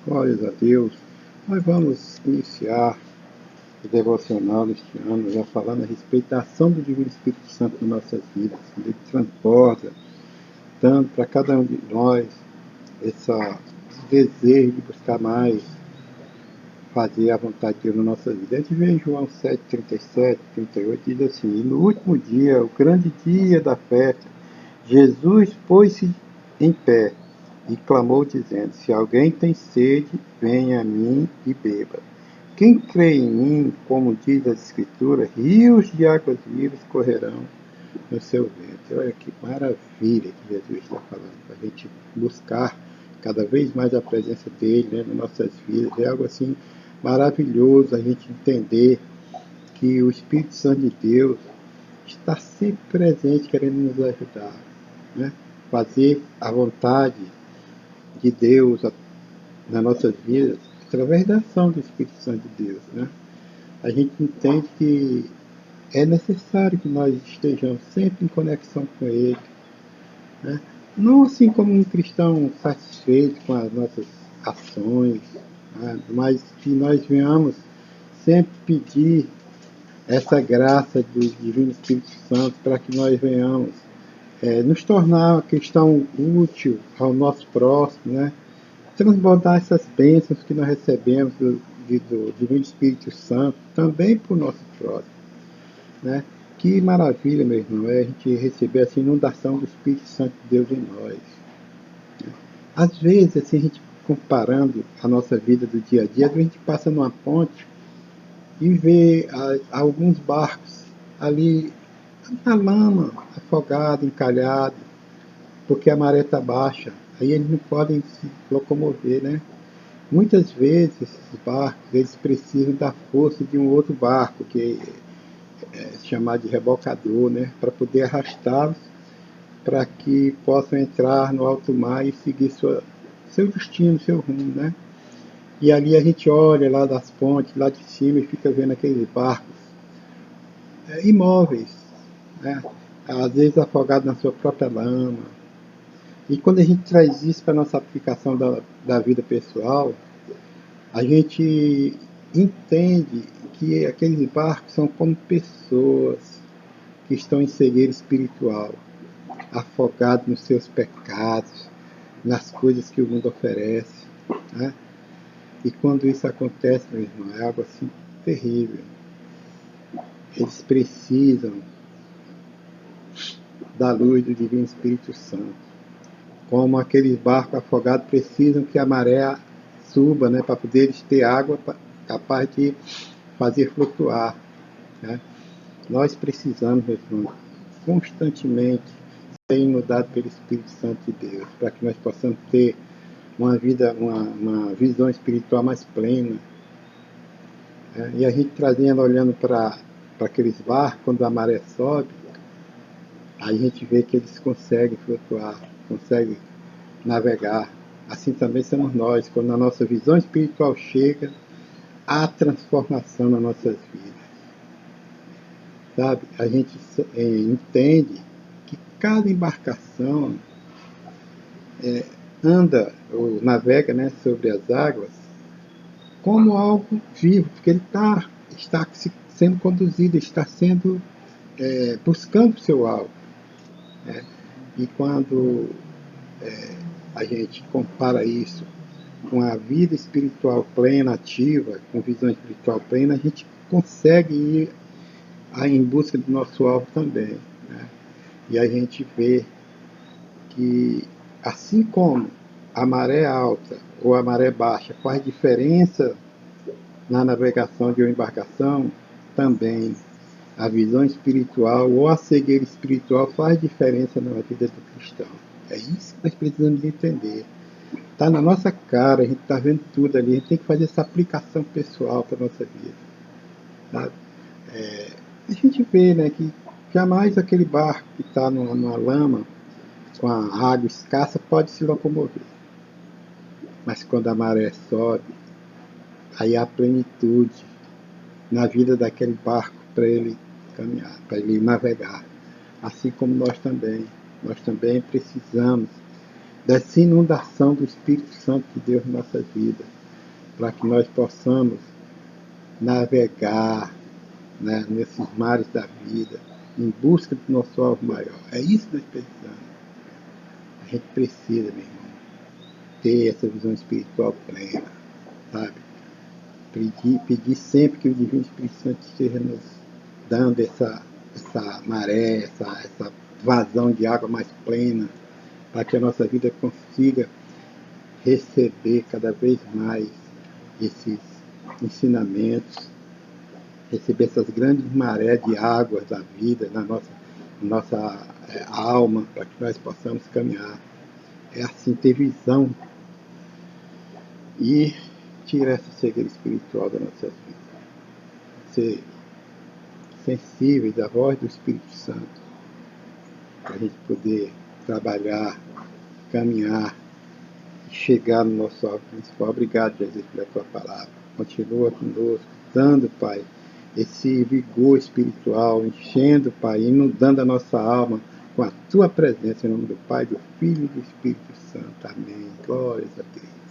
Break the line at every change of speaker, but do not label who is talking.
Glórias a Deus. Nós vamos iniciar o devocional neste ano, já falando a respeito da ação do Divino Espírito Santo nas nossas vidas. Ele transporta tanto para cada um de nós esse desejo de buscar mais, fazer a vontade de Deus na nossa vida. A gente vê em João 7, 37, 38, diz assim: e no último dia, o grande dia da festa, Jesus pôs-se em pé e clamou, dizendo: se alguém tem sede, venha a mim e beba. Quem crê em mim, como diz a Escritura, rios de águas vivas correrão no seu ventre. Olha que maravilha que Jesus está falando, para a gente buscar cada vez mais a presença dele, né, nas nossas vidas. É algo assim maravilhoso a gente entender que o Espírito Santo de Deus está sempre presente, querendo nos ajudar, né? Fazer a vontade de Deus nas nossas vidas através da ação do Espírito Santo de Deus, né? A gente entende que é necessário que nós estejamos sempre em conexão com Ele, né? Não assim como um cristão satisfeito com as nossas ações, né? Mas que nós venhamos sempre pedir essa graça do Divino Espírito Santo para que nós venhamos nos tornar uma cristão útil ao nosso próximo, né? Transbordar essas bênçãos que nós recebemos do Divino Espírito Santo também para o nosso próximo, né? Que maravilha, meu irmão, é a gente receber essa inundação do Espírito Santo de Deus em nós. Às vezes, assim, a gente comparando a nossa vida do dia a dia, a gente passa numa ponte e vê alguns barcos ali na lama, afogado, encalhado, porque a maré está baixa. Aí eles não podem se locomover, né? Muitas vezes esses barcos eles precisam da força de um outro barco, que é chamado de rebocador, né? Para poder arrastá-los, para que possam entrar no alto mar e seguir seu destino, seu rumo, né? E ali a gente olha lá das pontes, lá de cima, e fica vendo aqueles barcos imóveis, né? Às vezes afogados na sua própria lama. E quando a gente traz isso para a nossa aplicação da vida pessoal, a gente entende que aqueles barcos são como pessoas que estão em cegueira espiritual, afogados nos seus pecados, nas coisas que o mundo oferece, né? E quando isso acontece, meu irmão, é algo assim terrível. Eles precisam da luz do Divino Espírito Santo. Como aqueles barcos afogados precisam que a maré suba, né, para poder eles ter água capaz de fazer flutuar, né? Nós precisamos, meu irmão, constantemente ser inundados pelo Espírito Santo de Deus, para que nós possamos ter uma vida, uma visão espiritual mais plena, né? E a gente trazendo, olhando para aqueles barcos, quando a maré sobe, a gente vê que eles conseguem flutuar, conseguem navegar. Assim também somos nós, quando a nossa visão espiritual chega, há transformação nas nossas vidas. Sabe? A gente entende que cada embarcação anda ou navega, né, sobre as águas como algo vivo, porque ele está sendo conduzido, está sendo buscando o seu alvo, né? E quando a gente compara isso com a vida espiritual plena, ativa, com visão espiritual plena, a gente consegue ir em busca do nosso alvo também, né? E a gente vê que, assim como a maré alta ou a maré baixa faz diferença na navegação de uma embarcação, também a visão espiritual ou a cegueira espiritual faz diferença na vida do cristão. É isso que nós precisamos entender. Está na nossa cara, a gente está vendo tudo ali, a gente tem que fazer essa aplicação pessoal para a nossa vida. Sabe? A gente vê, né, que jamais aquele barco que está numa lama, com a água escassa, pode se locomover. Mas quando a maré sobe, aí há plenitude na vida daquele barco para ele caminhar, para ele navegar. Assim como nós também precisamos dessa inundação do Espírito Santo de Deus em nossa vida. para que nós possamos navegar, né, nesses mares da vida, em busca do nosso alvo maior. É isso que nós precisamos. A gente precisa, meu irmão, ter essa visão espiritual plena, sabe? Pedir sempre que o Divino Espírito Santo esteja nos dando essa maré, essa vazão de água mais plena, para que a nossa vida consiga receber cada vez mais esses ensinamentos, receber essas grandes marés de água da vida na nossa alma, para que nós possamos caminhar. É assim, ter visão e tirar essa cegueira espiritual das nossas vidas. Ser sensíveis à voz do Espírito Santo, para a gente poder trabalhar, caminhar e chegar no nosso alvo principal. Obrigado, Jesus, pela tua palavra. Continua conosco, dando, Pai, esse vigor espiritual, enchendo, Pai, inundando a nossa alma com a tua presença, em nome do Pai, do Filho e do Espírito Santo. Amém. Glórias a Deus.